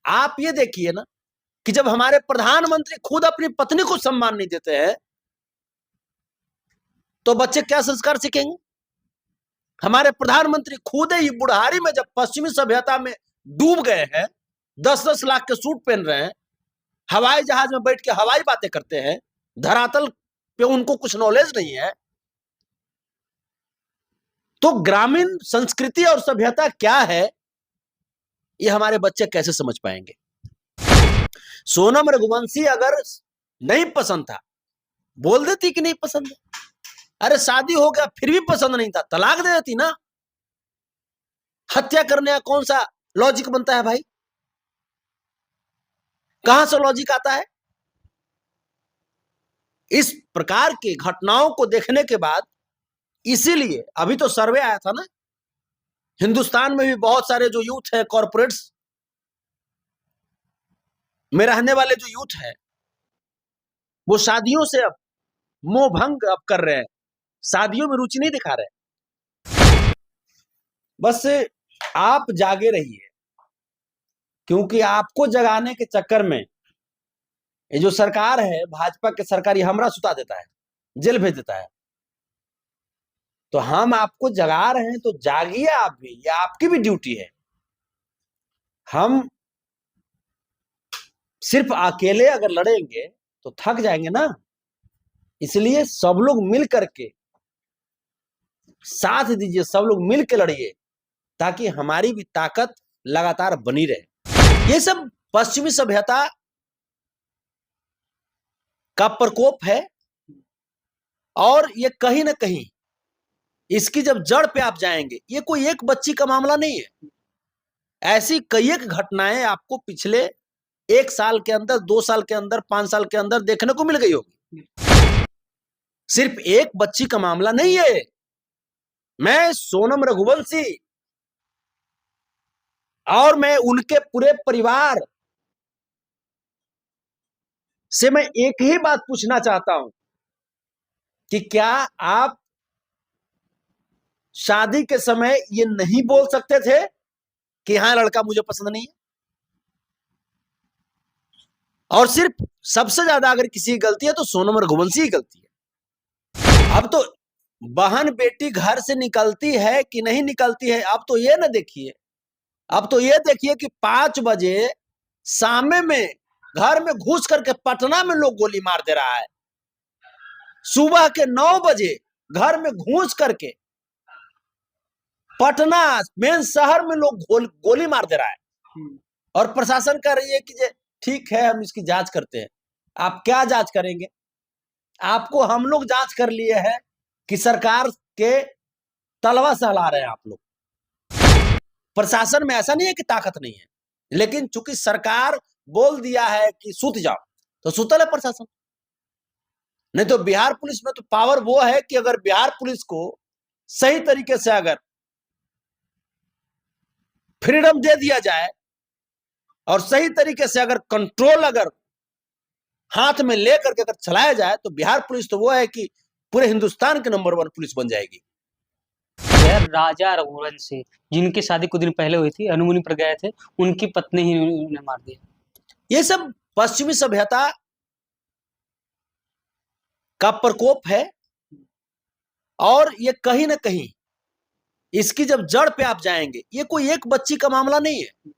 आप ये देखिए ना कि जब हमारे प्रधानमंत्री खुद अपनी पत्नी को सम्मान नहीं देते हैं तो बच्चे क्या संस्कार सीखेंगे। हमारे प्रधानमंत्री खुद ही बुढ़ारी में जब पश्चिमी सभ्यता में डूब गए हैं, 10-10 लाख के सूट पहन रहे हैं, हवाई जहाज में बैठ के हवाई बातें करते हैं, धरातल पे उनको कुछ नॉलेज नहीं है, तो ग्रामीण संस्कृति और सभ्यता क्या है ये हमारे बच्चे कैसे समझ पाएंगे। सोनम रघुवंशी अगर नहीं पसंद था, बोल देती कि नहीं पसंद है। अरे शादी हो गया फिर भी पसंद नहीं था, तलाक दे देती ना। हत्या करने का कौन सा लॉजिक बनता है भाई? कहां से लॉजिक आता है? इस प्रकार की घटनाओं को देखने के बाद, इसीलिए अभी तो सर्वे आया था ना, हिंदुस्तान में भी बहुत सारे जो यूथ है, कॉर्पोरेट्स में रहने वाले जो यूथ है, वो शादियों से अब मोह भंग अब कर रहे हैं, शादियों में रुचि नहीं दिखा रहे। बस आप जागे रहिए, क्योंकि आपको जगाने के चक्कर में ये जो सरकार है, भाजपा के सरकार, ये हमरा सुता देता है, जेल भेज देता है। तो हम आपको जगा रहे हैं तो जागिए आप भी, ये आपकी भी ड्यूटी है। हम सिर्फ अकेले अगर लड़ेंगे तो थक जाएंगे ना, इसलिए सब लोग मिल करके साथ दीजिए, सब लोग मिल के लड़िए, ताकि हमारी भी ताकत लगातार बनी रहे। ये सब पश्चिमी सभ्यता का प्रकोप है, और ये कहीं ना कहीं इसकी जब जड़ पे आप जाएंगे, ये कोई एक बच्ची का मामला नहीं है। ऐसी कई एक घटनाएं आपको पिछले 1 साल के अंदर, 2 साल के अंदर, 5 साल के अंदर देखने को मिल गई होगी। सिर्फ एक बच्ची का मामला नहीं है। मैं सोनम रघुवंशी और मैं उनके पूरे परिवार से मैं एक ही बात पूछना चाहता हूं कि क्या आप शादी के समय ये नहीं बोल सकते थे कि हाँ, लड़का मुझे पसंद नहीं है? और सिर्फ सबसे ज्यादा अगर किसी की गलती है तो सोनम रघुवंशी की गलती है। अब तो बहन बेटी घर से निकलती है कि नहीं निकलती है, अब तो ये ना देखिए, अब तो ये देखिए कि 5 बजे सामे में घर में घुस करके पटना में लोग गोली मार दे रहा है, सुबह के 9 बजे घर में घुस करके पटना मेन शहर में लोग गोली मार दे रहा है, और प्रशासन कह रही है कि ठीक है हम इसकी जांच करते हैं। आप क्या जांच करेंगे? आपको हम लोग जांच कर लिए हैं कि सरकार के तलवा सहला रहे हैं आप लोग। प्रशासन में ऐसा नहीं है कि ताकत नहीं है, लेकिन चूंकि सरकार बोल दिया है कि सूत जाओ, तो सुतल है प्रशासन। नहीं तो बिहार पुलिस में तो पावर वो है कि अगर बिहार पुलिस को सही तरीके से अगर फ्रीडम दे दिया जाए और सही तरीके से अगर कंट्रोल अगर हाथ में लेकर के अगर चलाया जाए, तो बिहार पुलिस तो वो है कि पूरे हिंदुस्तान के नंबर 1 पुलिस बन जाएगी। राजा रघुवंशी जिनकी शादी कुछ दिन पहले हुई थी, हनीमून पर गए थे, उनकी पत्नी ही उन्हें मार दिया। ये सब पश्चिमी सभ्यता का प्रकोप है, और ये कहीं ना कहीं इसकी जब जड़ पे आप जाएंगे, ये कोई एक बच्ची का मामला नहीं है।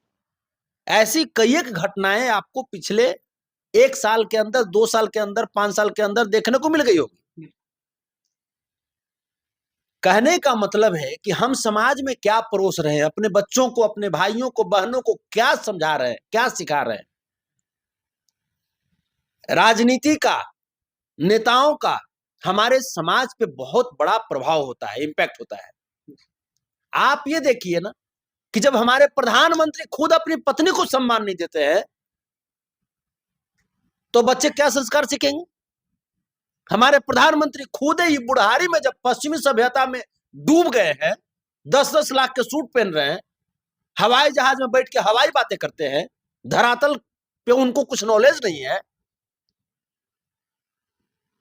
ऐसी कई एक घटनाएं आपको पिछले 1 साल के अंदर, 2 साल के अंदर, 5 साल के अंदर देखने को मिल गई होगी। कहने का मतलब है कि हम समाज में क्या परोस रहे हैं, अपने बच्चों को, अपने भाइयों को, बहनों को क्या समझा रहे हैं, क्या सिखा रहे हैं। राजनीति का, नेताओं का हमारे समाज पे बहुत बड़ा प्रभाव होता है, इंपैक्ट होता है। आप ये देखिए ना कि जब हमारे प्रधानमंत्री खुद अपनी पत्नी को सम्मान नहीं देते हैं तो बच्चे क्या संस्कार सीखेंगे। हमारे प्रधानमंत्री खुद ही बुढ़ारी में जब पश्चिमी सभ्यता में डूब गए हैं, 10-10 लाख के सूट पहन रहे हैं, हवाई जहाज में बैठ के हवाई बातें करते हैं, धरातल पे उनको कुछ नॉलेज नहीं है,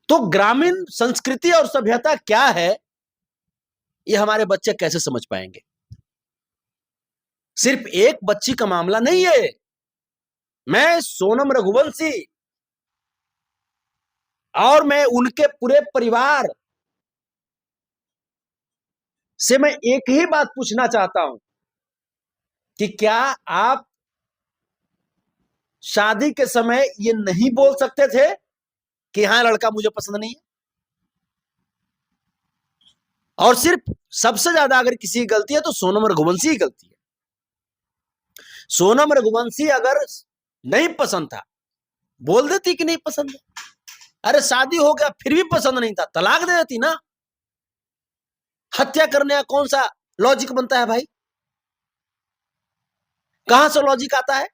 तो ग्रामीण संस्कृति और सभ्यता क्या है ये हमारे बच्चे कैसे समझ पाएंगे। सिर्फ एक बच्ची का मामला नहीं है। मैं सोनम रघुवंशी और मैं उनके पूरे परिवार से मैं एक ही बात पूछना चाहता हूं कि क्या आप शादी के समय ये नहीं बोल सकते थे कि हाँ लड़का मुझे पसंद नहीं है? और सिर्फ सबसे ज्यादा अगर किसी की गलती है तो सोनम रघुवंशी की गलती है। सोनम रघुवंशी अगर नहीं पसंद था बोल देती कि नहीं पसंद है। अरे शादी हो गया फिर भी पसंद नहीं था, तलाक दे देती ना। हत्या करने का कौन सा लॉजिक बनता है भाई? कहां से लॉजिक आता है?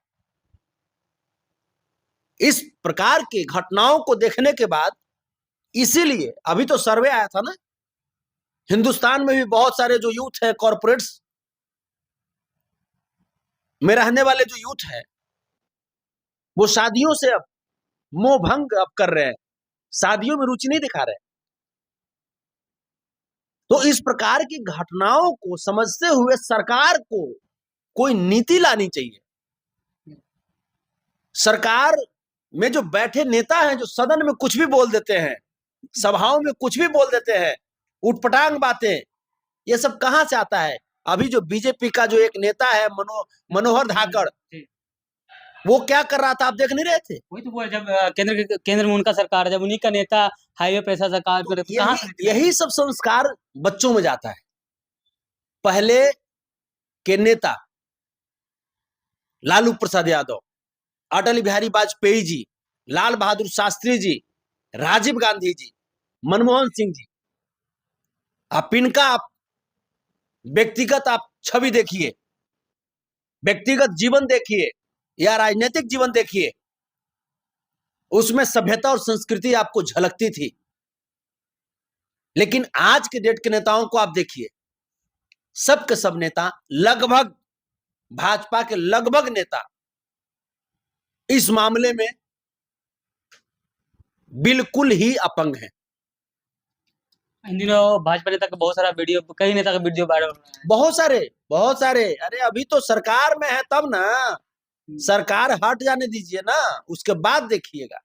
इस प्रकार की घटनाओं को देखने के बाद इसीलिए अभी तो सर्वे आया था ना, हिंदुस्तान में भी बहुत सारे जो यूथ है, कॉर्पोरेट्स में रहने वाले जो यूथ है, वो शादियों से अब मोह भंग अब कर रहे हैं, शादियों में रुचि नहीं दिखा रहे। तो इस प्रकार की घटनाओं को समझते हुए सरकार को कोई नीति लानी चाहिए। सरकार में जो बैठे नेता हैं, जो सदन में कुछ भी बोल देते हैं, सभाओं में कुछ भी बोल देते हैं, उटपटांग बातें, ये सब कहां से आता है? अभी जो बीजेपी का जो एक नेता है मनोहर धाकड़, वो क्या कर रहा था आप देख नहीं रहे थे? वही तो बोला, जब केंद्र में उनका सरकार है, जब उन्हीं का नेता हाईवे पे ऐसा सरकार करे तो कहां से? यही सब संस्कार बच्चों में जाता है। पहले के नेता लालू प्रसाद यादव, अटल बिहारी वाजपेयी जी, लाल बहादुर शास्त्री जी, राजीव गांधी जी, मनमोहन सिंह जी, आप इनका आप व्यक्तिगत आप छवि देखिए, व्यक्तिगत जीवन देखिए या राजनीतिक जीवन देखिए, उसमें सभ्यता और संस्कृति आपको झलकती थी। लेकिन आज के डेट के नेताओं को आप देखिए, सब के सब नेता, लगभग भाजपा के लगभग नेता इस मामले में बिल्कुल ही अपंग है। इन दिनों भाजपा नेता का बहुत सारा वीडियो, कई नेता का वीडियो वायरल हो रहा है। बहुत सारे। अरे अभी तो सरकार में है तब ना, सरकार हट जाने दीजिए ना, उसके बाद देखिएगा।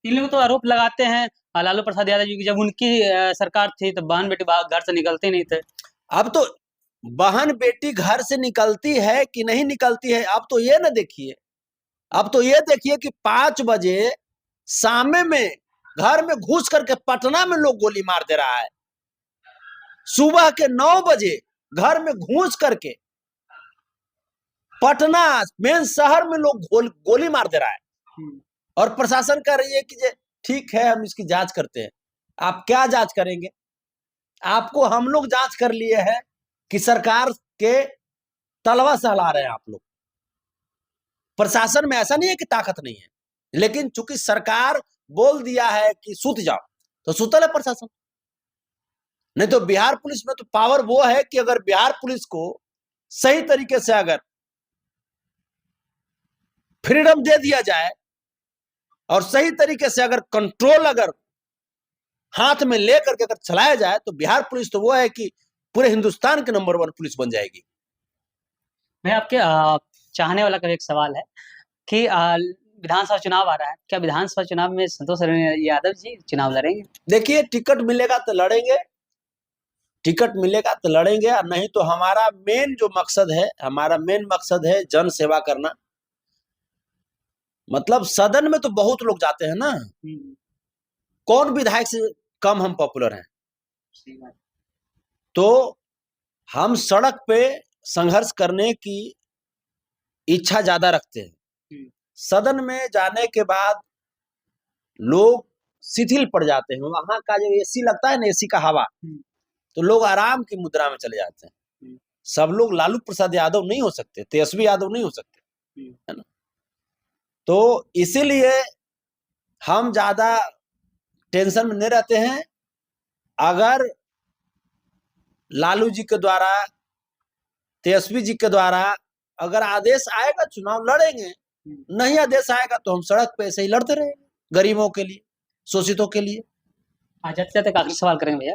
इन लोग तो आरोप लगाते हैं लालू प्रसाद यादव जी की, जब उनकी सरकार थी तो बहन बेटी घर से निकलते नहीं थे। अब तो बहन बेटी घर से निकलती है कि नहीं निकलती है, अब तो ये ना देखिए, अब तो ये देखिए कि 5 बजे सामे में घर में घुस करके पटना में लोग गोली मार दे रहा है। सुबह के 9 बजे घर में घुस करके पटना मेन शहर में लोग गोली मार दे रहा है। और प्रशासन कह रही है कि ठीक है हम इसकी जांच करते हैं। आप क्या जांच करेंगे? आपको हम लोग जांच कर लिए हैं कि सरकार के तलवा सहला रहे हैं आप लोग। प्रशासन में ऐसा नहीं है कि ताकत नहीं है, लेकिन चूंकि सरकार बोल दिया है कि सूत जाओ तो सुतल है प्रशासन। नहीं तो बिहार पुलिस में तो पावर वो है कि अगर बिहार पुलिस को सही तरीके से अगर फ्रीडम दे दिया जाए और सही तरीके से अगर कंट्रोल अगर हाथ में लेकर के अगर चलाया जाए तो बिहार पुलिस तो वो है कि पूरे हिंदुस्तान के नंबर 1 पुलिस बन जाएगी। मैं आपके चाहने वाला का एक सवाल है कि विधानसभा चुनाव आ रहा है, क्या विधानसभा चुनाव में संतोष यादव जी चुनाव लड़ेंगे? देखिए, टिकट मिलेगा तो लड़ेंगे, टिकट मिलेगा तो लड़ेंगे, और नहीं तो हमारा मेन जो मकसद है, हमारा मेन मकसद है जन सेवा करना। मतलब सदन में तो बहुत लोग जाते हैं ना, कौन विधायक से कम हम पॉपुलर हैं? तो हम सड़क पे संघर्ष करने की इच्छा ज्यादा रखते हैं। सदन में जाने के बाद लोग शिथिल पड़ जाते हैं, वहां का जो एसी लगता है ना, एसी का हवा, तो लोग आराम की मुद्रा में चले जाते हैं। सब लोग लालू प्रसाद यादव नहीं हो सकते, तेजस्वी यादव नहीं हो सकते, है ना। तो इसीलिए हम ज्यादा टेंशन में नहीं रहते हैं। अगर लालू जी के द्वारा, तेजस्वी जी के द्वारा अगर आदेश आएगा चुनाव लड़ेंगे, नहीं आदेश आएगा तो हम सड़क पे ऐसे ही लड़ते रहेंगे, गरीबों के लिए, शोषितों के लिए। जाते जाते आखिरी सवाल करेंगे भैया,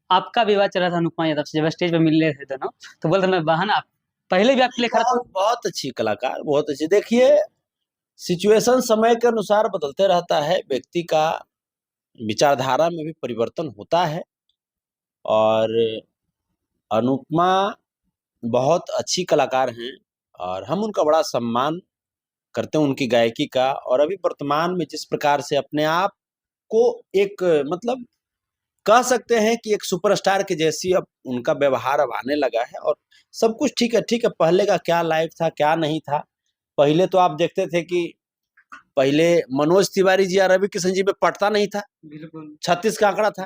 आपका विवाद चला था अनुपमा यादव से, जब स्टेज पे मिल रहे थे दोनों, तो बोलते मैं बहन आप पहले भी आपके लिए खड़ा था। बहुत अच्छी कलाकार, बहुत अच्छी। देखिए, सिचुएशन समय के अनुसार बदलते रहता है, व्यक्ति का विचारधारा में भी परिवर्तन होता है। और अनुपमा बहुत अच्छी कलाकार हैं और हम उनका बड़ा सम्मान करते हैं, उनकी गायकी का। और अभी वर्तमान में जिस प्रकार से अपने आप को एक मतलब कह सकते हैं कि एक सुपरस्टार के जैसी अब उनका व्यवहार अब आने लगा है। और सब कुछ ठीक है, ठीक है। पहले का क्या लाइफ था, क्या नहीं था। पहले तो आप देखते थे कि पहले मनोज तिवारी जी और रवि किशन जी में पटता नहीं था, बिल्कुल 36 का आंकड़ा था।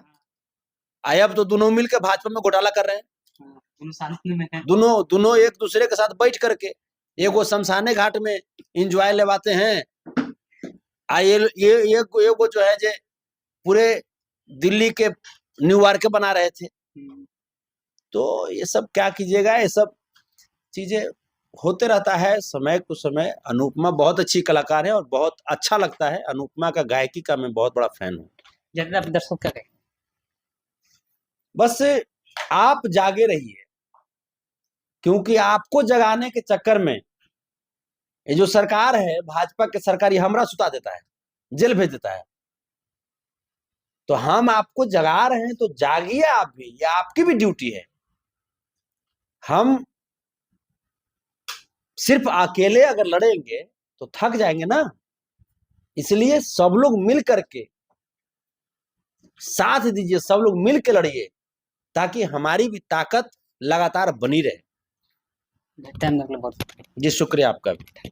अब तो दोनों मिलकर भाजपा में घोटाला कर रहे हैं। दोनों साथ में हैं। दोनों एक दूसरे के साथ बैठ करके एगो शमशाने घाट में इंजॉय लेवाते हैं। ये वो जो है जे पूरे दिल्ली के न्यूयॉर्क के बना रहे थे। तो ये सब क्या कीजिएगा, ये सब चीजें होते रहता है समय को समय। अनुपमा बहुत अच्छी कलाकार है और बहुत अच्छा लगता है। अनुपमा का गायकी का मैं बहुत बड़ा फैन हूँ। जैसे आप दर्शक क्या कहें? बस आप जागे रहिए, क्योंकि आपको जगाने के चक्कर में ये जो सरकार है, भाजपा के सरकार, ये हमरा सुता देता है, जेल भेज देता है। तो हम आपको जगा रहे हैं, तो जागिए आप भी, ये आपकी भी ड्यूटी है। हम सिर्फ अकेले अगर लड़ेंगे तो थक जाएंगे ना। इसलिए सब लोग मिल करके साथ दीजिए, सब लोग मिल के लड़िए, ताकि हमारी भी ताकत लगातार बनी रहे। टाइम लगने बहुत जी शुक्रिया आपका भी।